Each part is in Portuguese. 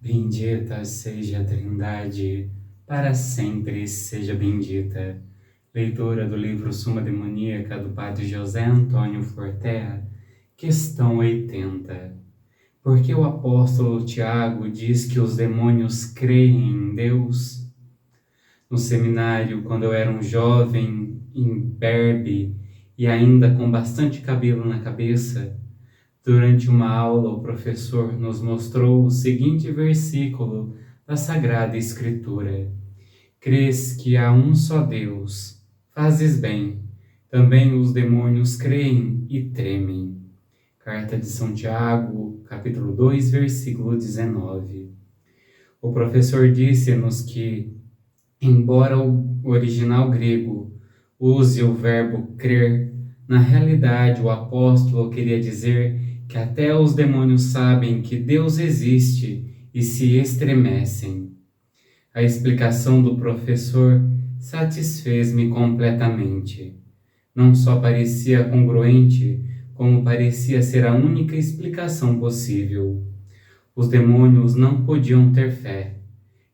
Bendita seja a Trindade, para sempre seja bendita. Leitura do livro Suma Demoníaca do Padre José Antônio Forterra, questão 80. Por que o apóstolo Tiago diz que os demônios creem em Deus? No seminário, quando eu era um jovem, imberbe e ainda com bastante cabelo na cabeça, durante uma aula, o professor nos mostrou o seguinte versículo da Sagrada Escritura: Crês que há um só Deus, fazes bem, também os demônios creem e tremem. Carta de São Tiago, capítulo 2, versículo 19. O professor disse-nos que, embora o original grego use o verbo crer, na realidade o apóstolo queria dizer que até os demônios sabem que Deus existe e se estremecem. A explicação do professor satisfez-me completamente. Não só parecia congruente, como parecia ser a única explicação possível. Os demônios não podiam ter fé.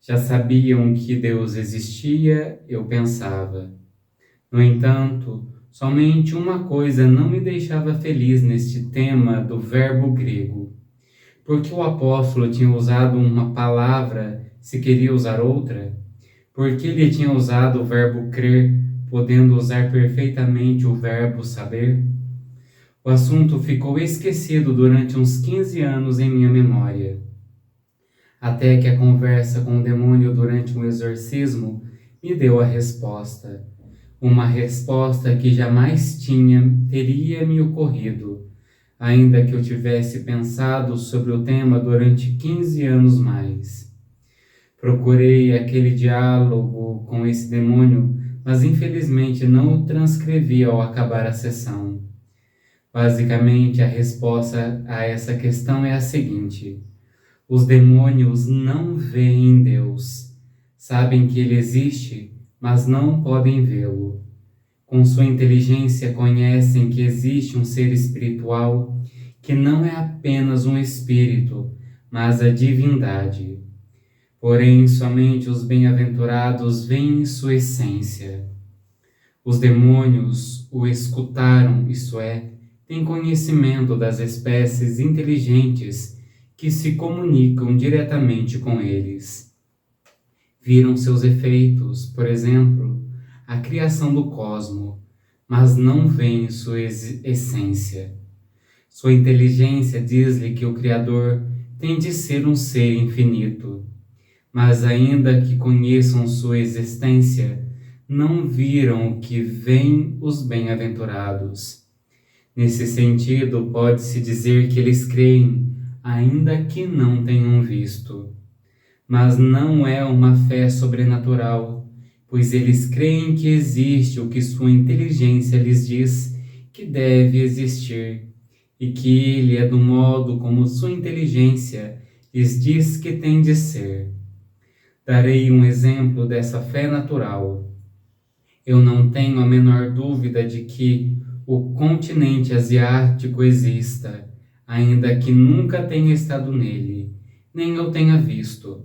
Já sabiam que Deus existia, eu pensava. No entanto, somente uma coisa não me deixava feliz neste tema do verbo grego. Porque o apóstolo tinha usado uma palavra se queria usar outra? Porque ele tinha usado o verbo crer, podendo usar perfeitamente o verbo saber? O assunto ficou esquecido durante uns 15 anos em minha memória. Até que a conversa com o demônio durante um exorcismo me deu a resposta. Uma resposta que jamais teria me ocorrido, ainda que eu tivesse pensado sobre o tema durante 15 anos mais. Procurei aquele diálogo com esse demônio, mas infelizmente não o transcrevi ao acabar a sessão. Basicamente, a resposta a essa questão é a seguinte: os demônios não veem Deus. Sabem que Ele existe, mas não podem vê-lo. Com sua inteligência conhecem que existe um ser espiritual que não é apenas um espírito, mas a divindade. Porém, somente os bem-aventurados veem sua essência. Os demônios o escutaram, isto é, têm conhecimento das espécies inteligentes que se comunicam diretamente com eles. Viram seus efeitos, por exemplo, a criação do cosmo, mas não veem sua essência. Sua inteligência diz-lhe que o Criador tem de ser um ser infinito, mas ainda que conheçam sua existência, não viram o que veem os bem-aventurados. Nesse sentido, pode-se dizer que eles creem, ainda que não tenham visto. Mas não é uma fé sobrenatural, pois eles creem que existe o que sua inteligência lhes diz que deve existir, e que ele é do modo como sua inteligência lhes diz que tem de ser. Darei um exemplo dessa fé natural. Eu não tenho a menor dúvida de que o continente asiático exista, ainda que nunca tenha estado nele, nem eu tenha visto.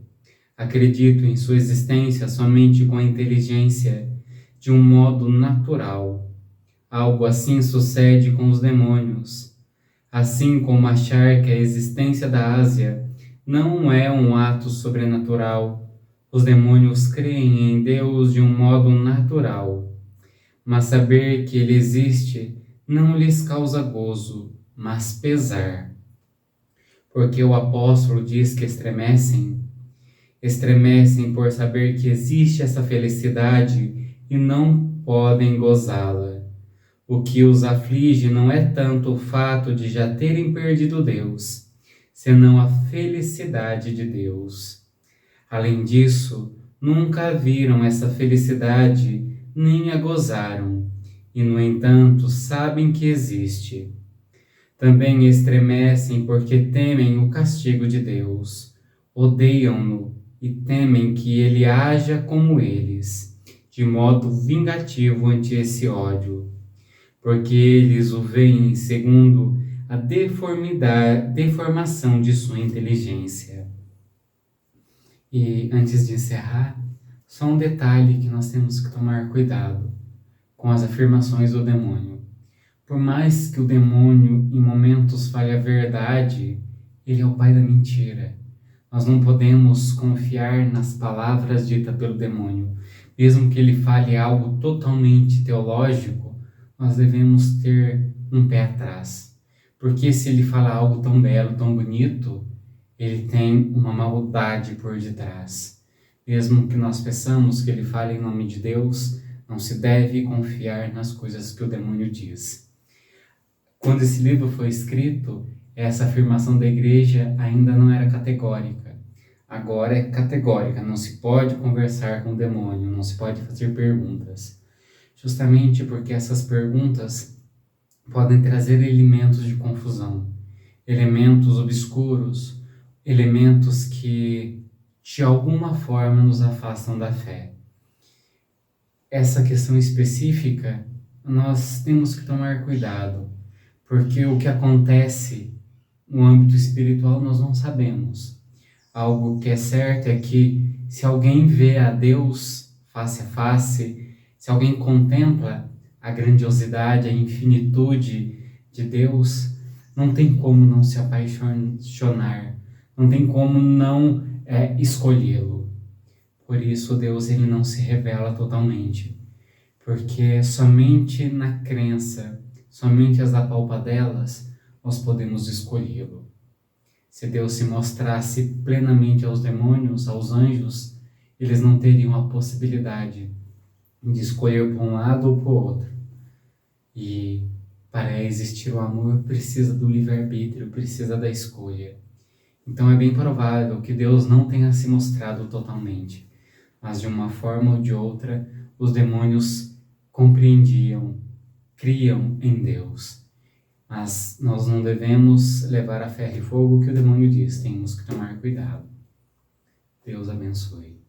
Acredito em sua existência somente com a inteligência, de um modo natural. Algo assim sucede com os demônios. Assim como achar que a existência da Ásia não é um ato sobrenatural, os demônios creem em Deus de um modo natural. Mas saber que ele existe não lhes causa gozo, mas pesar. Porque o apóstolo diz que estremecem por saber que existe essa felicidade e não podem gozá-la. O que os aflige não é tanto o fato de já terem perdido Deus, senão a felicidade de Deus. Além disso, nunca viram essa felicidade nem a gozaram, e no entanto sabem que existe. Também estremecem porque temem o castigo de Deus, odeiam-no e temem que ele haja como eles, de modo vingativo ante esse ódio, porque eles o veem segundo a deformação de sua inteligência. E antes de encerrar, só um detalhe que nós temos que tomar cuidado com as afirmações do demônio. Por mais que o demônio em momentos fale a verdade, ele é o pai da mentira. Nós não podemos confiar nas palavras ditas pelo demônio. Mesmo que ele fale algo totalmente teológico, nós devemos ter um pé atrás. Porque se ele fala algo tão belo, tão bonito, ele tem uma maldade por detrás. Mesmo que nós peçamos que ele fale em nome de Deus, não se deve confiar nas coisas que o demônio diz. Quando esse livro foi escrito, essa afirmação da igreja ainda não era categórica. Agora é categórica, não se pode conversar com o demônio, não se pode fazer perguntas. Justamente porque essas perguntas podem trazer elementos de confusão, elementos obscuros, elementos que de alguma forma nos afastam da fé. Essa questão específica, nós temos que tomar cuidado, porque o que acontece no âmbito espiritual nós não sabemos. Algo que é certo é que se alguém vê a Deus face a face, se alguém contempla a grandiosidade, a infinitude de Deus, não tem como não se apaixonar, não tem como não escolhê-lo. Por isso Deus ele não se revela totalmente, porque somente na crença, somente as apalpadelas, nós podemos escolhê-lo. Se Deus se mostrasse plenamente aos demônios, aos anjos, eles não teriam a possibilidade de escolher por um lado ou por outro. E para existir o amor, precisa do livre-arbítrio, precisa da escolha. Então é bem provável que Deus não tenha se mostrado totalmente, mas de uma forma ou de outra, os demônios compreendiam, criam em Deus. Mas nós não devemos levar a ferro e fogo o que o demônio diz, temos que tomar cuidado. Deus abençoe.